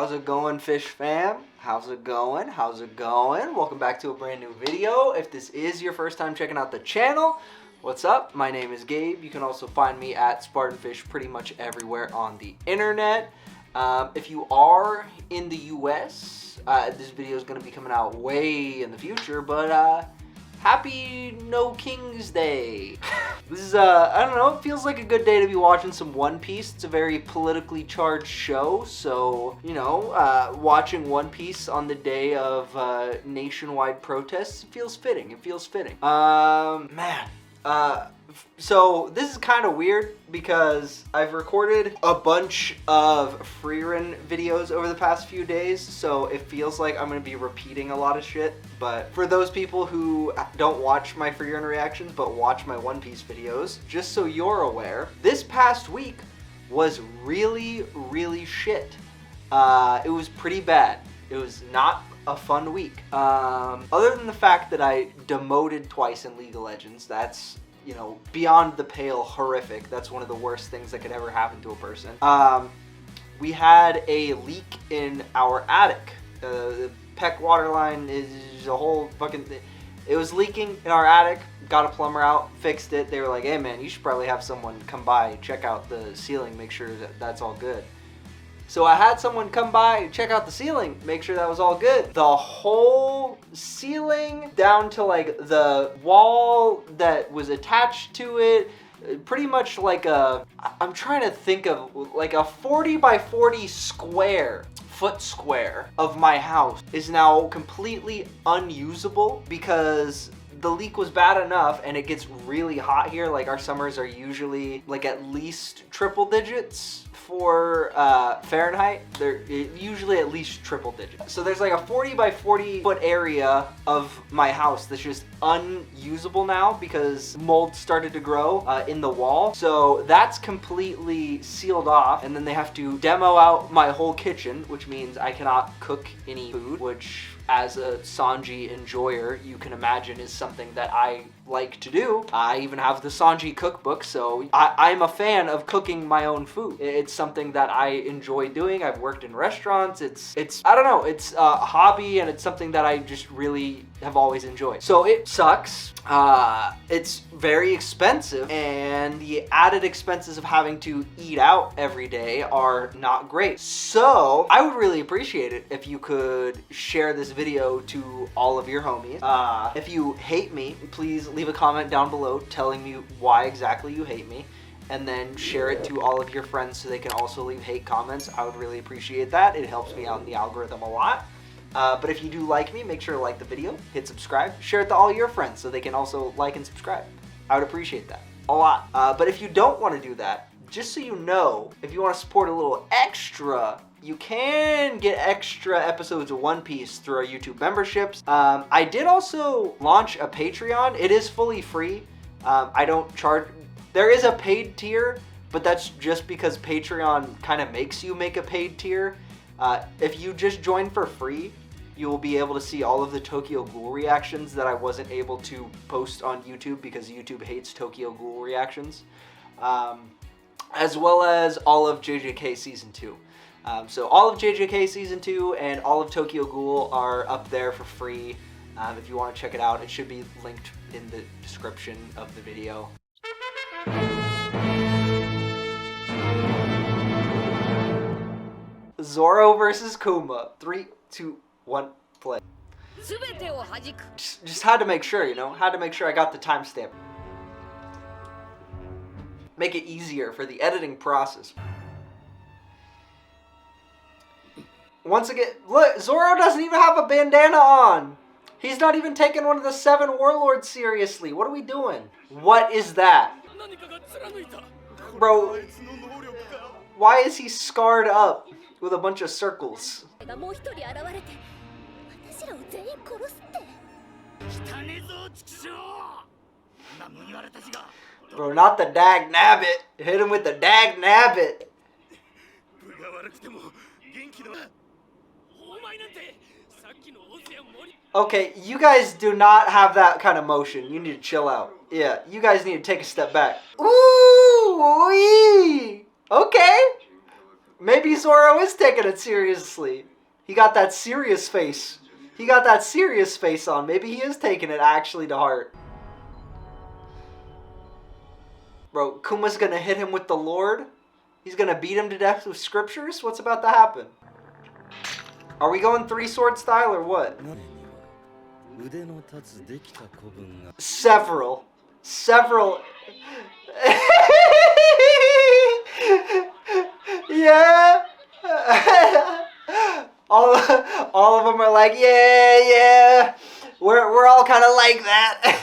How's it going, Fish fam? How's it going? How's it going? Welcome back to a brand new video. If this is your first time checking out the channel, what's up? My name is Gabe. You can also find me at SpartnFish pretty much everywhere on the internet. If you are in the US, this video is going to be coming out way in the future, but happy No King's Day. This is, I don't know, it feels like a good day to be watching some One Piece. It's a very politically charged show, so, you know, watching One Piece on the day of nationwide protests, it feels fitting. It feels fitting. So this is kind of weird because I've recorded a bunch of Frieren videos over the past few days, so it feels like I'm going to be repeating a lot of shit. But for those people who don't watch my Frieren reactions but watch my One Piece videos, just so you're aware, this past week was really shit. It was pretty bad. It was not a fun week. Other than the fact that I demoted twice in League of Legends, that's, you know, beyond the pale horrific. That's one of the worst things that could ever happen to a person. We had a leak in our attic. The PEC water line is a whole fucking thing. It was leaking in our attic. Got a plumber out, fixed it. They were like, hey man, you should probably have someone come by, check out the ceiling, make sure that that's all good. So I had someone come by, check out the ceiling, make sure that was all good. The whole ceiling down to like the wall that was attached to it, pretty much like I'm trying to think of like a 40 by 40 foot square of my house is now completely unusable because the leak was bad enough, and it gets really hot here. Like our summers are usually like at least triple digits for Fahrenheit. They're usually at least triple digits. So there's like a 40 by 40 foot area of my house that's just unusable now because mold started to grow in the wall. So that's completely sealed off, and then they have to demo out my whole kitchen, which means I cannot cook any food, which as a Sanji enjoyer, you can imagine is something that I like to do. I even have the Sanji cookbook, so I'm a fan of cooking my own food. It's something that I enjoy doing. I've worked in restaurants. It's I don't know, it's a hobby, and it's something that I just really have always enjoyed. So it sucks. It's very expensive, and the added expenses of having to eat out every day are not great. So I would really appreciate it if you could share this video to all of your homies. If you hate me, please leave a comment down below telling me why exactly you hate me, and then share it to all of your friends so they can also leave hate comments. I would really appreciate that. It helps me out in the algorithm a lot. But if you do like me, make sure to like the video, hit subscribe, share it to all your friends so they can also like and subscribe. I would appreciate that a lot. But if you don't want to do that, just so you know, if you want to support a little extra, you can get extra episodes of One Piece through our YouTube memberships. I did also launch a Patreon. It is fully free. I don't charge. There is a paid tier, but that's just because Patreon kind of makes you make a paid tier. If you just join for free, you will be able to see all of the Tokyo Ghoul reactions that I wasn't able to post on YouTube because YouTube hates Tokyo Ghoul reactions, as well as all of JJK Season 2. So all of JJK Season 2 and all of Tokyo Ghoul are up there for free. If you want to check it out, it should be linked in the description of the video. Zoro versus Kuma. 3, 2, 1, play. Just had to make sure, you know? Had to make sure I got the timestamp. Make it easier for the editing process. Once again, look, Zoro doesn't even have a bandana on. He's not even taking one of the 7 warlords seriously. What are we doing? What is that? Bro, why is he scarred up with a bunch of circles? Bro, not the dag nabbit. Hit him with the dag nabbit. Okay, you guys do not have that kind of motion. You need to chill out. Yeah, you guys need to take a step back. Ooh, wee. Okay. Maybe Zoro is taking it seriously. He got that serious face. He got that serious face on. Maybe he is taking it actually to heart. Bro, Kuma's gonna hit him with the Lord? He's gonna beat him to death with scriptures? What's about to happen? Are we going 3-sword style or what? Several. Yeah. all of them are like, yeah. We're all kind of like that.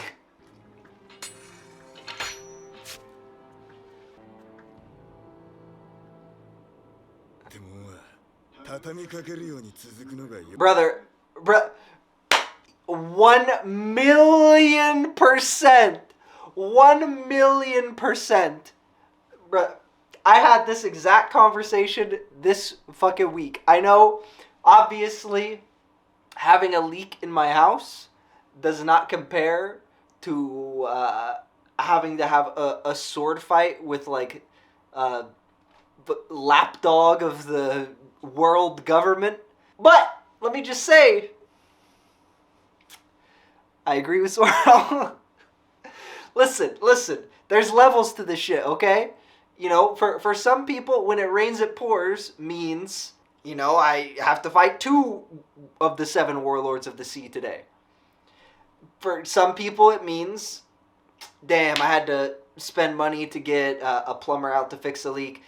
Brother, 1,000,000%. 1,000,000%. Bruh, I had this exact conversation this fucking week. I know, obviously, having a leak in my house does not compare to having to have a sword fight with, like, the lapdog of the world government. But, let me just say, I agree with Zoro. Listen, there's levels to this shit, okay? You know, for some people, when it rains it pours means, you know, I have to fight 2 of the 7 warlords of the sea today. For some people, it means, damn, I had to spend money to get a plumber out to fix a leak,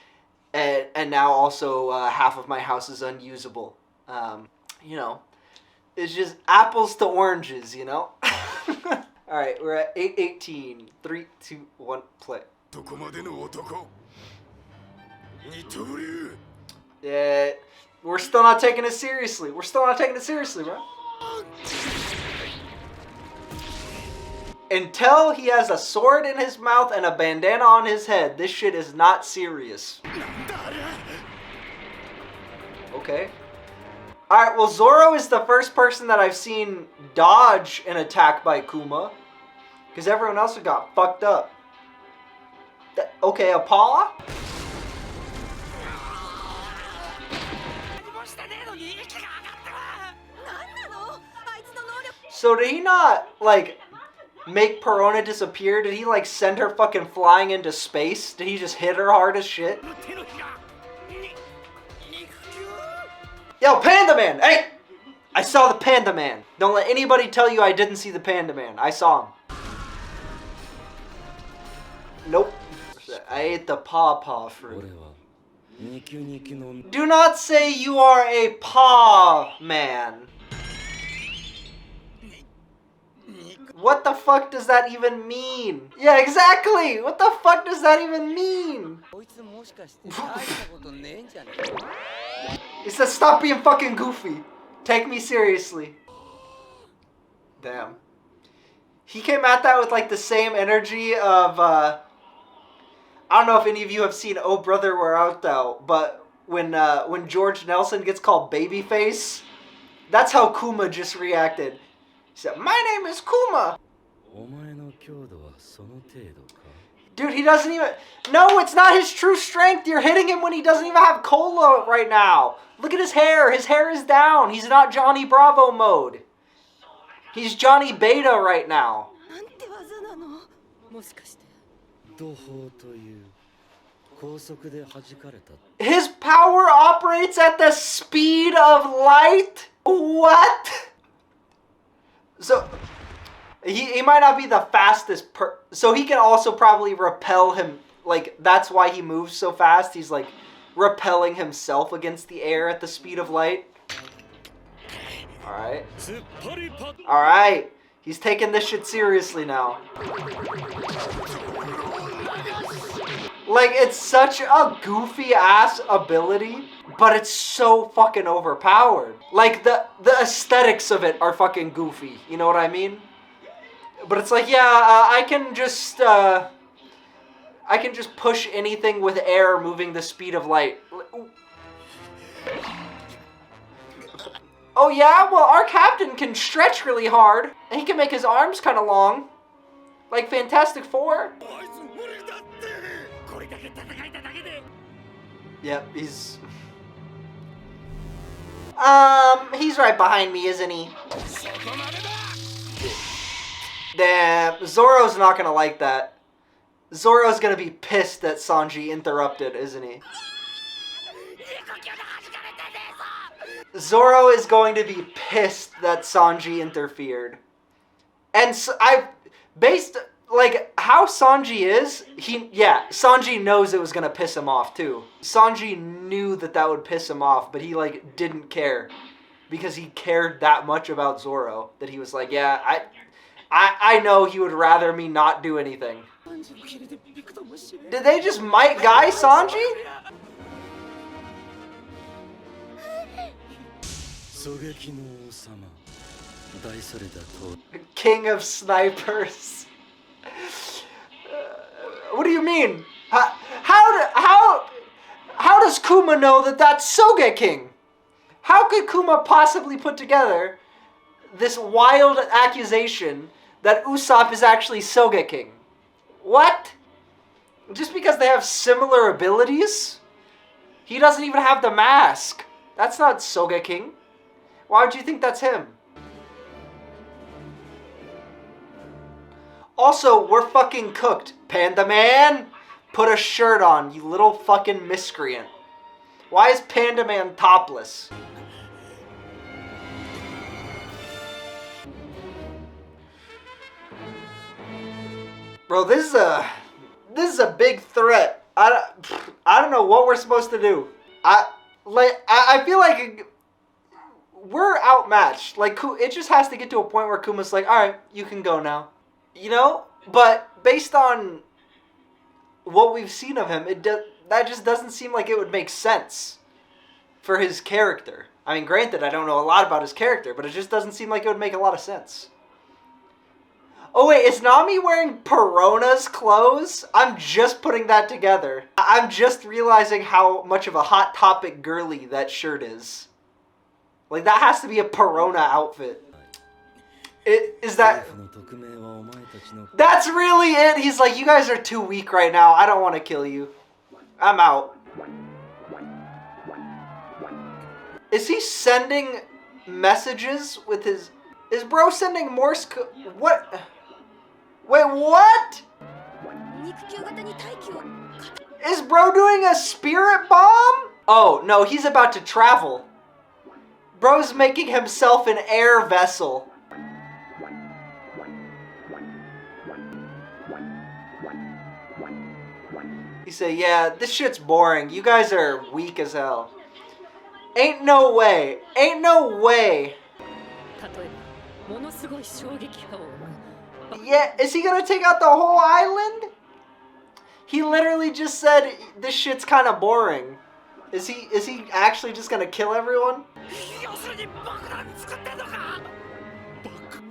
and now also half of my house is unusable. You know, it's just apples to oranges, you know? Alright, we're at 8:18. 3, 2, 1, play. Yeah, we're still not taking it seriously. Bro. Until he has a sword in his mouth and a bandana on his head, this shit is not serious. Okay. Alright, well, Zoro is the first person that I've seen dodge an attack by Kuma. Because everyone else got fucked up. Okay, a paw? So did he not, like, make Perona disappear? Did he, like, send her fucking flying into space? Did he just hit her hard as shit? Yo, Panda Man! Hey! I saw the Panda Man. Don't let anybody tell you I didn't see the Panda Man. I saw him. Nope. I ate the pawpaw fruit. Do not say you are a paw man. What the fuck does that even mean? Yeah, exactly! What the fuck does that even mean? It says stop being fucking goofy. Take me seriously. Damn. He came at that with like the same energy of I don't know if any of you have seen Oh Brother Where Art Thou, but when George Nelson gets called Babyface, that's how Kuma just reacted. He said, "My name is Kuma." Dude, he doesn't even... No, it's not his true strength. You're hitting him when he doesn't even have cola right now. Look at his hair. His hair is down. He's not Johnny Bravo mode. He's Johnny Beta right now. His power operates at the speed of light? What? So... He might not be the fastest so he can also probably repel him. Like, that's why he moves so fast. He's, like, repelling himself against the air at the speed of light. Alright. Alright. He's taking this shit seriously now. Like, it's such a goofy-ass ability, but it's so fucking overpowered. Like, the aesthetics of it are fucking goofy. You know what I mean? But it's like, yeah, I can just push anything with air moving the speed of light. Oh yeah? Well, our captain can stretch really hard, and he can make his arms kind of long. Like Fantastic Four. Yep, he's... He's right behind me, isn't he? Damn, Zoro's not gonna like that. Zoro's gonna be pissed that Sanji interrupted, isn't he? Zoro is going to be pissed that Sanji interfered. And so based, like, how Sanji is, Sanji knows it was gonna piss him off, too. Sanji knew that would piss him off, but he, like, didn't care. Because he cared that much about Zoro, that he was like, yeah, I know he would rather me not do anything. Did they just Might Guy Sanji? King of snipers. What do you mean? How does Kuma know that that's Sogeking? How could Kuma possibly put together this wild accusation that Usopp is actually Sogeking? What? Just because they have similar abilities? He doesn't even have the mask. That's not Sogeking. Why would you think that's him? Also, we're fucking cooked. Panda Man, put a shirt on, you little fucking miscreant. Why is Panda Man topless? Bro, this is a big threat. I don't know what we're supposed to do. I feel like we're outmatched. Like, it just has to get to a point where Kuma's like, all right, you can go now. You know? But based on what we've seen of him, that just doesn't seem like it would make sense for his character. I mean, granted, I don't know a lot about his character, but it just doesn't seem like it would make a lot of sense. Oh wait, is Nami wearing Perona's clothes? I'm just putting that together. I'm just realizing how much of a Hot Topic girly that shirt is. Like, that has to be a Perona outfit. Is that... That's really it! He's like, you guys are too weak right now. I don't want to kill you. I'm out. Is he sending messages with his... Is bro sending Morse code? What? Wait, what? Is bro doing a spirit bomb? Oh, no, he's about to travel. Bro's making himself an air vessel. He said, yeah, this shit's boring. You guys are weak as hell. Ain't no way. Ain't no way. Yeah, is he gonna take out the whole island? He literally just said this shit's kind of boring. Is he actually just gonna kill everyone?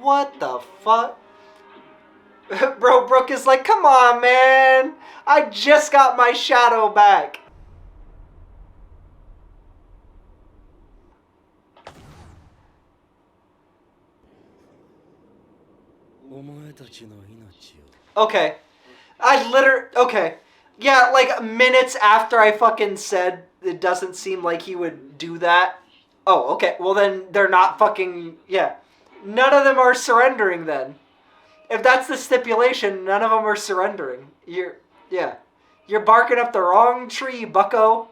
What the fuck? Bro, Brook is like, come on, man. I just got my shadow back. Okay. Okay. Yeah, like minutes after I fucking said it doesn't seem like he would do that. Oh, okay. Well then they're not fucking, yeah. None of them are surrendering then. If that's the stipulation, none of them are surrendering. You're barking up the wrong tree, bucko.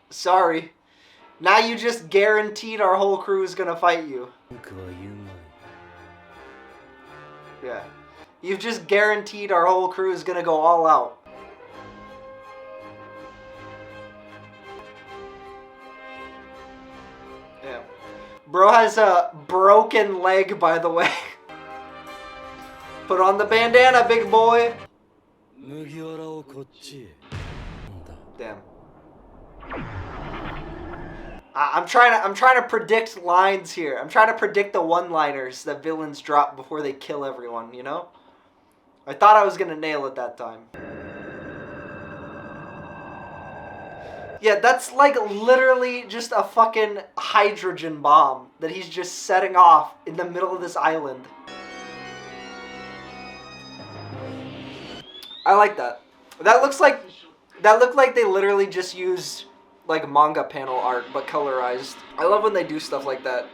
Sorry. Now you just guaranteed our whole crew is gonna fight you. Yeah. You've just guaranteed our whole crew is gonna go all out. Yeah. Bro has a broken leg, by the way. Put on the bandana, big boy. Damn. I'm trying to predict lines here. I'm trying to predict the one-liners that villains drop before they kill everyone, you know? I thought I was gonna nail it that time. Yeah, that's like literally just a fucking hydrogen bomb that he's just setting off in the middle of this island. I like that. That looked like they literally just used like manga panel art, but colorized. I love when they do stuff like that.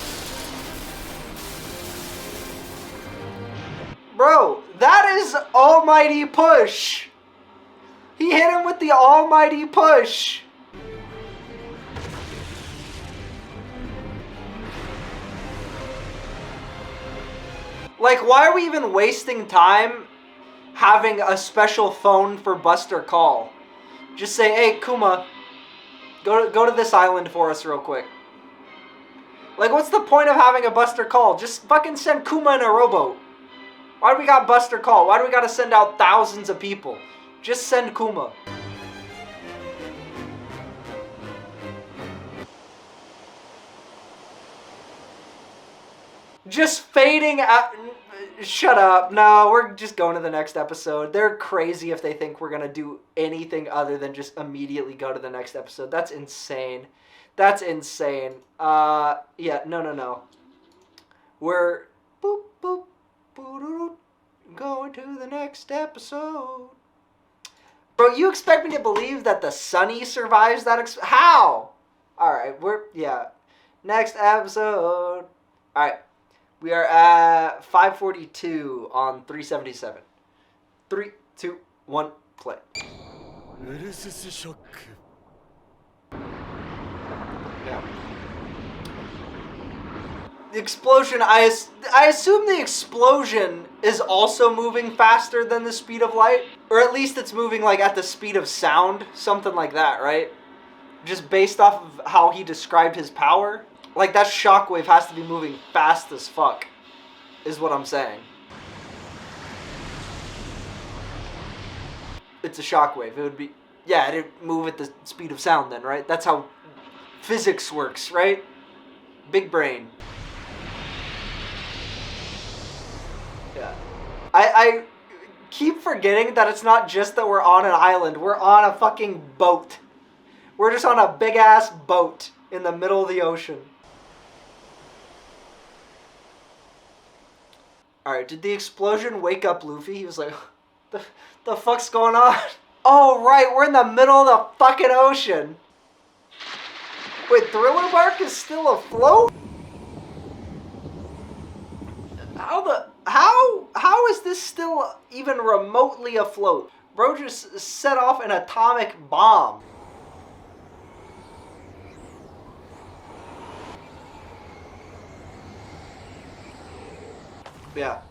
Bro, that is almighty push. He hit him with the almighty push. Like, why are we even wasting time having a special phone for Buster Call? Just say, hey, Kuma, go to this island for us real quick. Like, what's the point of having a Buster Call? Just fucking send Kuma in a rowboat. Why do we got Buster Call? Why do we gotta send out thousands of people? Just send Kuma. Just fading out. Shut up. No, we're just going to the next episode. They're crazy if they think we're going to do anything other than just immediately go to the next episode. That's insane. That's insane. Yeah, no. We're boop, boop, boop, going to the next episode. Bro, you expect me to believe that the Sunny survives that? How? Alright, yeah. Next episode. Alright. We are at 542 on 377. 3, 2, 1, play. Yeah. The explosion, I assume the explosion is also moving faster than the speed of light? Or at least it's moving like at the speed of sound, something like that, right? Just based off of how he described his power? Like, that shockwave has to be moving fast as fuck, is what I'm saying. It's a shockwave. It would be... Yeah, it'd move at the speed of sound then, right? That's how physics works, right? Big brain. Yeah. I keep forgetting that it's not just that we're on an island. We're on a fucking boat. We're just on a big-ass boat in the middle of the ocean. Alright, did the explosion wake up Luffy? He was like, the fuck's going on? Oh, right, we're in the middle of the fucking ocean. Wait, Thriller Bark is still afloat? How is this still even remotely afloat? Bro just set off an atomic bomb. Yeah.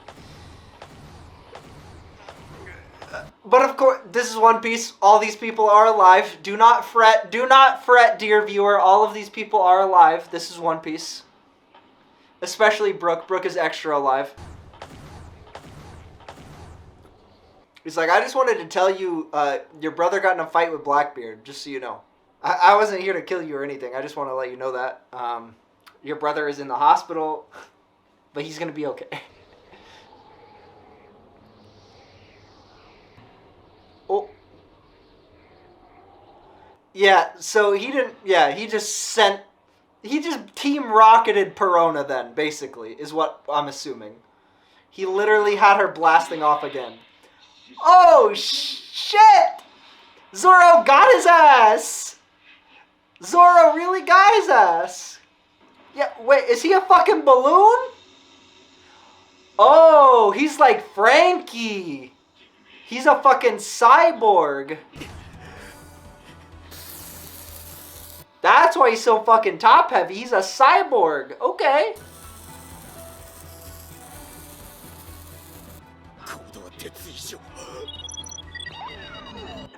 But of course, this is One Piece. All these people are alive. Do not fret. Do not fret, dear viewer. All of these people are alive. This is One Piece. Especially Brook. Brook is extra alive. He's like, I just wanted to tell you, your brother got in a fight with Blackbeard, just so you know. I wasn't here to kill you or anything. I just want to let you know that. Your brother is in the hospital, but he's going to be okay. Oh. Yeah, so he didn't, yeah, he just team rocketed Perona then, basically, is what I'm assuming. He literally had her blasting off again. Oh, shit! Zoro got his ass! Zoro really got his ass! Yeah, wait, is he a fucking balloon? Oh, he's like Frankie! He's a fucking cyborg! That's why he's so fucking top heavy. He's a cyborg. Okay.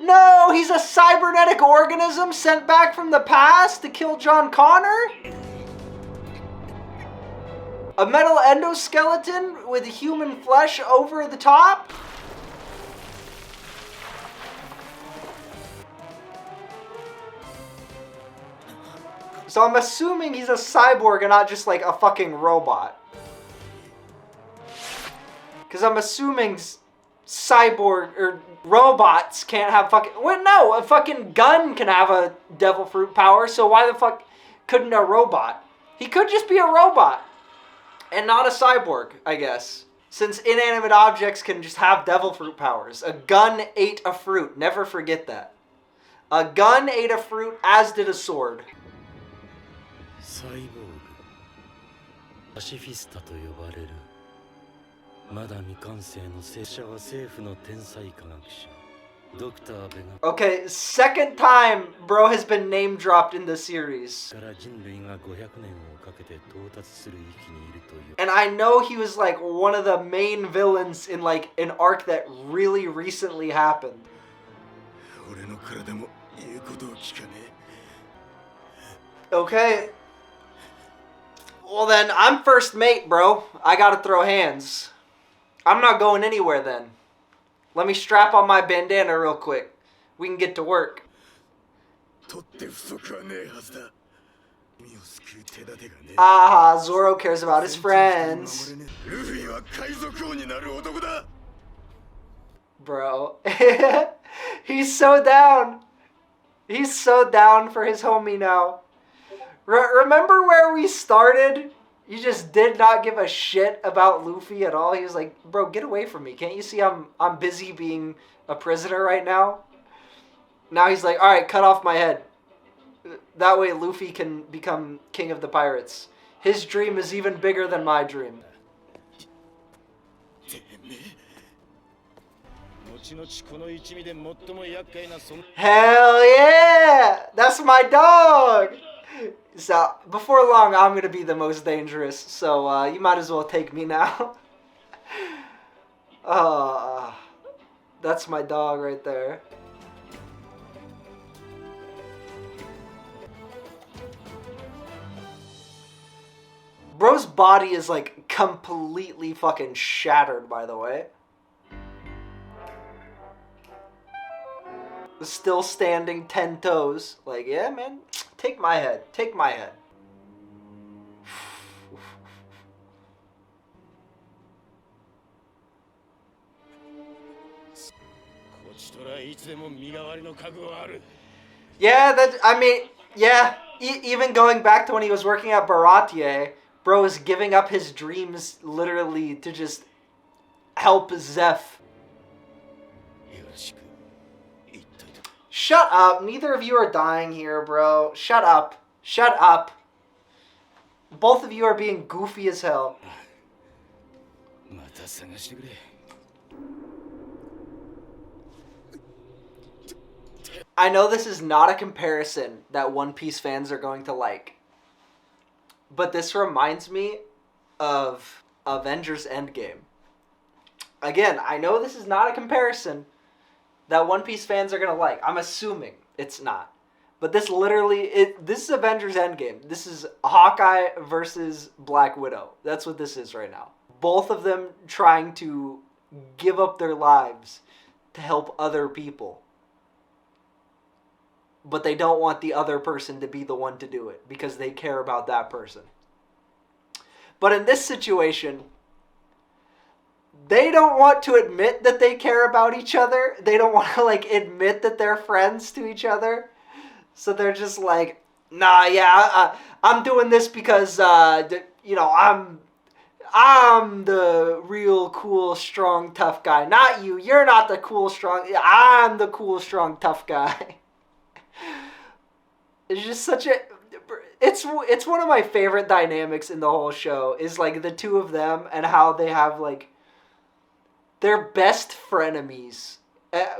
No, he's a cybernetic organism sent back from the past to kill John Connor? A metal endoskeleton with human flesh over the top? So I'm assuming he's a cyborg and not just like a fucking robot. Because I'm assuming cyborg or robots can't have fucking... Well, no, a fucking gun can have a devil fruit power, so why the fuck couldn't a robot? He could just be a robot and not a cyborg, I guess. Since inanimate objects can just have devil fruit powers. A gun ate a fruit. Never forget that. A gun ate a fruit, as did a sword. Okay, second time bro has been name dropped in the series. And I know he was like one of the main villains in like an arc that really recently happened. Okay. Well then, I'm first mate, bro. I gotta throw hands. I'm not going anywhere then. Let me strap on my bandana real quick. We can get to work. Ah, Zoro cares about his friends. Bro. He's so down. He's so down for his homie now. Remember where we started? You just did not give a shit about Luffy at all. He was like, bro, get away from me. Can't you see I'm busy being a prisoner right now? Now he's like, alright, cut off my head. That way Luffy can become king of the pirates. His dream is even bigger than my dream. Hell yeah! That's my dog! So, before long, I'm going to be the most dangerous, so you might as well take me now. That's my dog right there. Bro's body is, like, completely fucking shattered, by the way. Still standing 10 toes. Like, yeah, man. Take my head. Take my head. Yeah, I mean, yeah. Even going back to when he was working at Baratier, bro is giving up his dreams literally to just help Zeph. Shut up. Neither of you are dying here, bro. Shut up. Shut up. Both of you are being goofy as hell. I know this is not a comparison that One Piece fans are going to like. But this reminds me of Avengers Endgame. Again, I know this is not a comparison that One Piece fans are going to like. I'm assuming it's not. But this literally, this is Avengers Endgame. This is Hawkeye versus Black Widow. That's what this is right now. Both of them trying to give up their lives to help other people. But they don't want the other person to be the one to do it because they care about that person. But in this situation, they don't want to admit that they care about each other. They don't want to, like, admit that they're friends to each other. So they're just like, nah, yeah, I'm doing this because, you know, I'm the real cool, strong, tough guy. Not you. You're not the cool, strong. I'm the cool, strong, tough guy. It's just such a... It's one of my favorite dynamics in the whole show is, like, the two of them and how they have, like, they're best frenemies,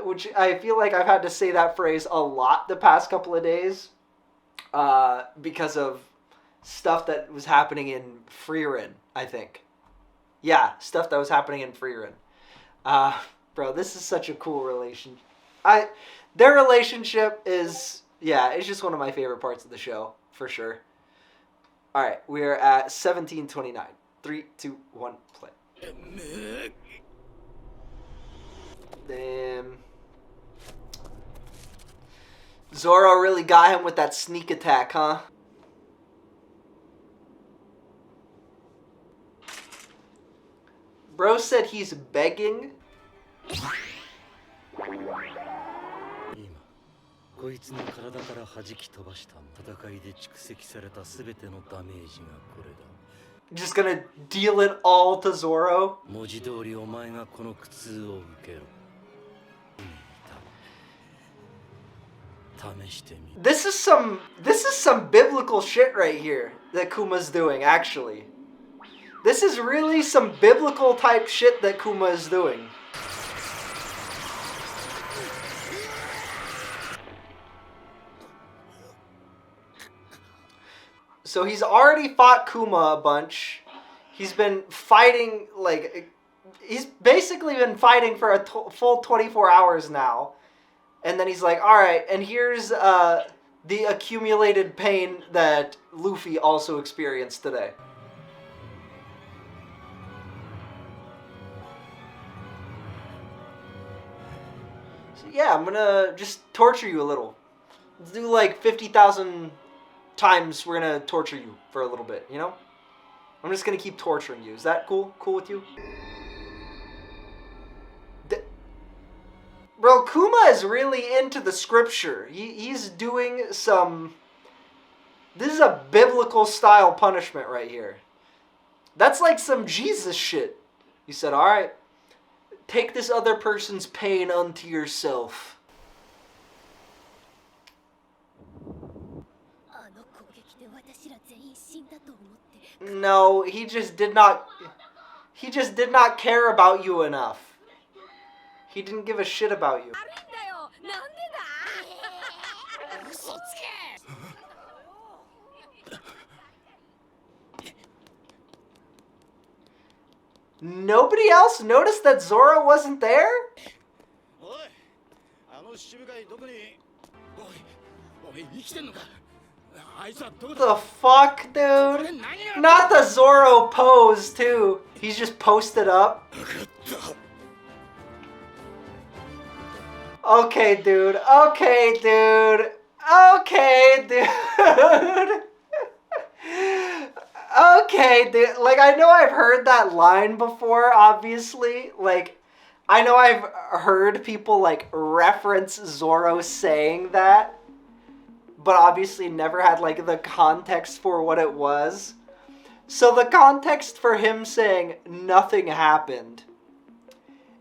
which I feel like I've had to say that phrase a lot the past couple of days because of stuff that was happening in Frieren, I think. Yeah, stuff that was happening in Frieren. Bro, this is such a cool relation. Their relationship is, yeah, it's just one of my favorite parts of the show, for sure. All right, we're at 1729. 3, 2, 1, play. Damn. Zoro really got him with that sneak attack, huh? Bro said he's begging. Just gonna deal it all to Zoro? This is some biblical shit right here that Kuma's doing, actually. This is really some biblical type shit that Kuma is doing. So he's already fought Kuma a bunch. He's been fighting, like, he's basically been fighting for a full 24 hours now. And then he's like, alright, and here's the accumulated pain that Luffy also experienced today. So yeah, I'm gonna just torture you a little. Let's do like 50,000 times we're gonna torture you for a little bit, you know? I'm just gonna keep torturing you. Is that cool? Cool with you? Bro, Kuma is really into the scripture. He's doing some... This is a biblical style punishment right here. That's like some Jesus shit. He said, alright, take this other person's pain unto yourself. No, he just did not care about you enough. He didn't give a shit about you. Nobody else noticed that Zoro wasn't there? The fuck, dude? Not the Zoro pose, too. He's just posted up. Okay, dude. Okay, dude. Okay, dude. Okay, dude. Like, I know I've heard that line before, obviously. Like, I know I've heard people, like, reference Zoro saying that. But obviously never had, like, the context for what it was. So the context for him saying nothing happened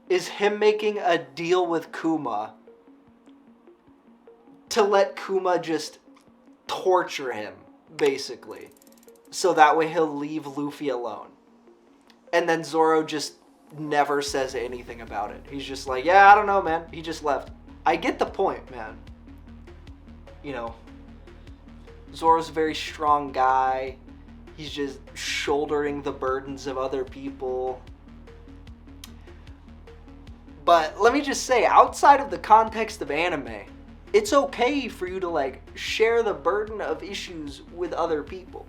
is him making a deal with Kuma to let Kuma just torture him, basically. So that way he'll leave Luffy alone. And then Zoro just never says anything about it. He's just like, yeah, I don't know, man. He just left. I get the point, man. You know, Zoro's a very strong guy. He's just shouldering the burdens of other people. But let me just say, outside of the context of anime, it's okay for you to, like, share the burden of issues with other people.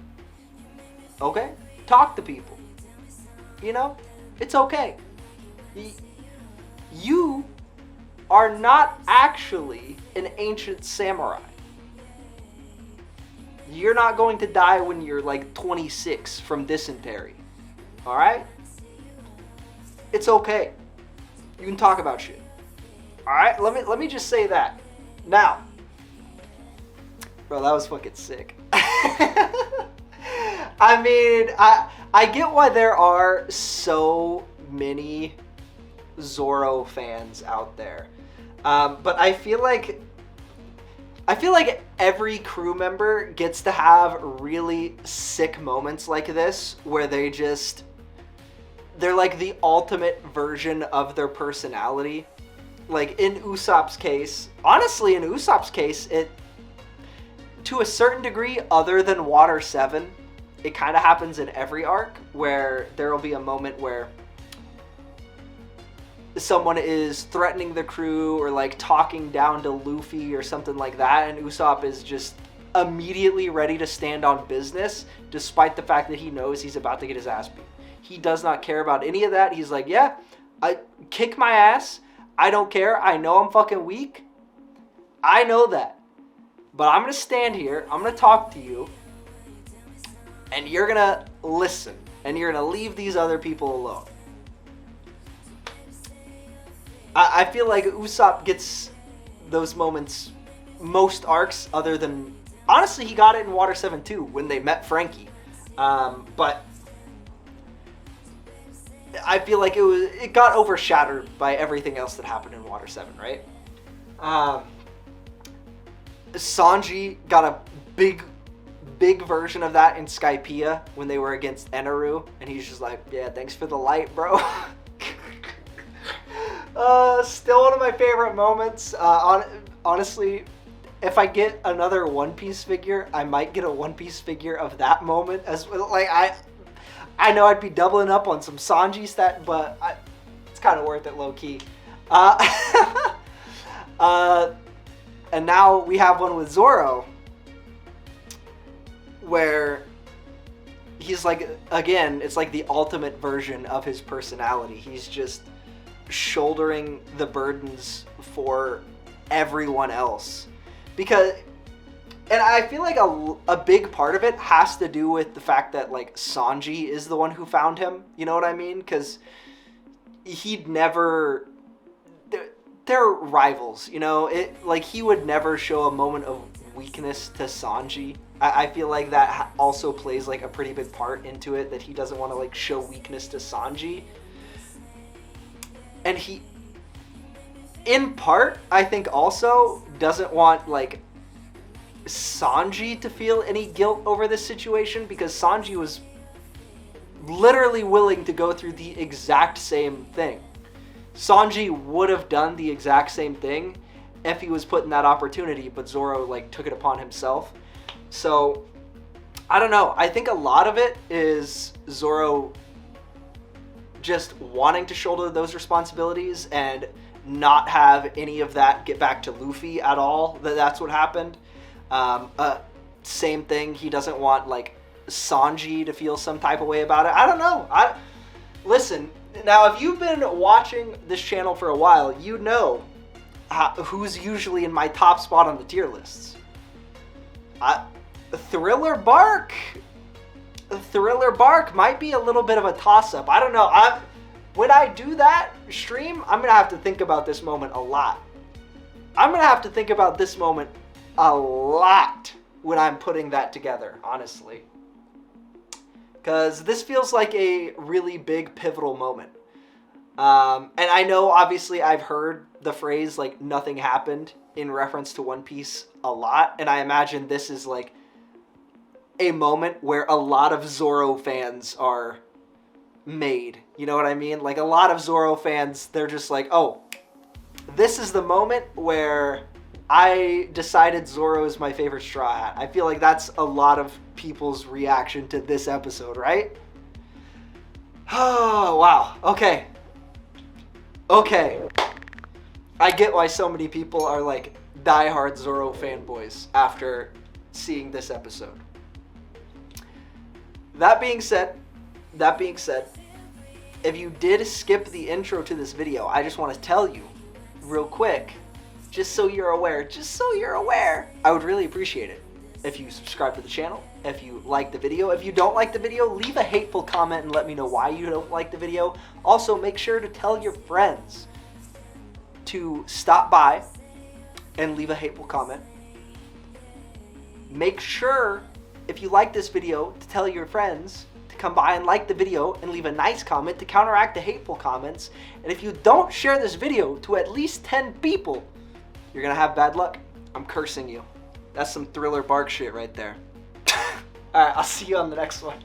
Okay? Talk to people. You know? It's okay. You are not actually an ancient samurai. You're not going to die when you're like 26 from dysentery. Alright? It's okay. You can talk about shit. Alright? Let me just say that. Now. Bro, that was fucking sick. I mean, I get why there are so many Zoro fans out there. But I feel like every crew member gets to have really sick moments like this where they're like the ultimate version of their personality. Like in Usopp's case, honestly, in Usopp's case, it, to a certain degree, other than Water 7, it kind of happens in every arc where there will be a moment where someone is threatening the crew or like talking down to Luffy or something like that, and Usopp is just immediately ready to stand on business despite the fact that he knows he's about to get his ass beat. He does not care about any of that. He's like, yeah, I kick my ass. I don't care. I know I'm fucking weak. I know that. But I'm going to stand here. I'm going to talk to you. And you're going to listen. And you're going to leave these other people alone. I feel like Usopp gets those moments most arcs other than... Honestly, he got it in Water 7 too when they met Frankie. But I feel like it got overshadowed by everything else that happened in Water 7, right? Sanji got a big version of that in Skypiea when they were against Eneru, and he's just like, yeah, thanks for the light, bro. Still one of my favorite moments. Honestly, if I get another One Piece figure, I might get a One Piece figure of that moment as well. Like, I know I'd be doubling up on some Sanji stat, but it's kind of worth it low-key. And now we have one with Zoro, where he's like, again, it's like the ultimate version of his personality. He's just shouldering the burdens for everyone else. Because, and I feel like a big part of it has to do with the fact that, like, Sanji is the one who found him. You know what I mean? Because he'd never... They're rivals, you know? Like, he would never show a moment of weakness to Sanji. I feel like that also plays, like, a pretty big part into it, that he doesn't want to, like, show weakness to Sanji. And he, in part, I think also doesn't want, like, Sanji to feel any guilt over this situation, because Sanji was literally willing to go through the exact same thing. Sanji would have done the exact same thing if he was put in that opportunity, but Zoro, like, took it upon himself. So, I don't know. I think a lot of it is Zoro just wanting to shoulder those responsibilities and not have any of that get back to Luffy at all. That's what happened. Same thing. He doesn't want, like, Sanji to feel some type of way about it. I don't know. Listen, now if you've been watching this channel for a while, you know who's usually in my top spot on the tier lists. Thriller Bark. Thriller Bark might be a little bit of a toss-up. I don't know. When I do that stream, I'm going to have to think about this moment a lot. I'm going to have to think about this moment a lot when I'm putting that together, honestly. Because this feels like a really big pivotal moment. And I know, obviously, I've heard the phrase, like, nothing happened in reference to One Piece a lot. And I imagine this is, like, a moment where a lot of Zoro fans are made. You know what I mean? Like, a lot of Zoro fans, they're just like, oh, this is the moment where I decided Zoro is my favorite Straw Hat. I feel like that's a lot of people's reaction to this episode, right? Oh, wow. Okay. Okay. I get why so many people are, like, diehard Zoro fanboys after seeing this episode. That being said, if you did skip the intro to this video, I just want to tell you real quick, just so you're aware, I would really appreciate it if you subscribe to the channel, if you like the video. If you don't like the video, leave a hateful comment and let me know why you don't like the video. Also, make sure to tell your friends to stop by and leave a hateful comment. Make sure, if you like this video, to tell your friends to come by and like the video and leave a nice comment to counteract the hateful comments. And if you don't share this video to at least 10 people, you're gonna have bad luck. I'm cursing you. That's some Thriller Bark shit right there. Alright, I'll see you on the next one.